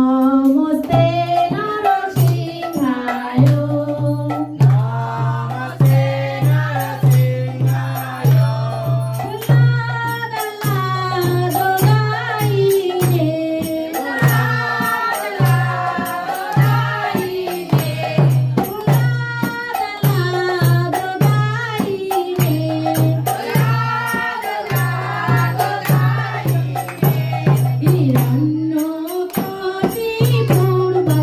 Namaste Narasinghayo. Namaste Narasinghayo. Iranno Koti Purba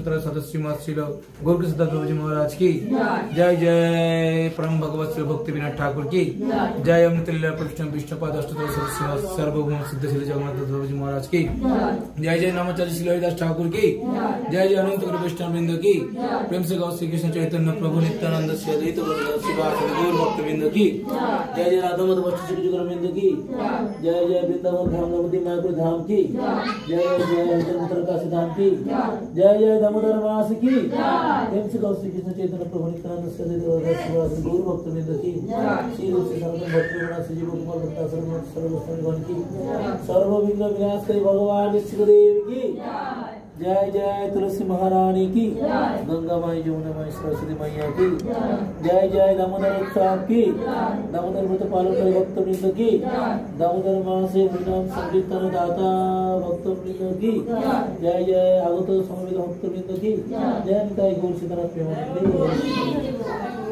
परंपरा सदस्य श्रील गौरकृष्ण प्रभु जी महाराज की जय। जय परम भगवत श्री भक्ति विनोद ठाकुर की जय। अमृत लीला प्रतिष्ठान विष्णुपाद अष्टोत्तर सदस्य सर्वभौम सिद्धशील जगन्नाथ प्रभु जी महाराज की जय। जय नामाचार्य श्री हरिदास ठाकुर की जय। जय अनंत गुरु वैष्णव वृंद की प्रेम से गौ श्री कृष्ण चैतन्य प्रभु नित्यानंद श्री अद्वैत गौर भक्त वृंद की जय। जय राधा माधव वशिष्ठ श्री वृंद की जय। जय वृंदावन धाम नवदी मायापुर धाम की जय। जय जय काशी धाम की जय। जय दामोदर मास की प्रेम से गौ श्री कृष्ण चैतन्य प्रभु नित्यानंद श्री अद्वैत गौर भक्त वृंद की श्री रूप से सनातन भक्त श्री गोपाल भट्टा सर्वगण की सर्वविघ्न विनाशकारी भगवान शिवदेव की जय। जय तुलसी महारानी की गंगा माई जमुना माई सरस्वती मैया की जय। जय दामोदर उत्सव की दामोदर व्रत पालन करे भक्त वृंद की दामोदर मास से नाम संकीर्तन दाता भक्त वृंद की जय। जय आगत समवेत भक्त वृंद की जय। निताई गौर सीतानाथ प्रेमानंद।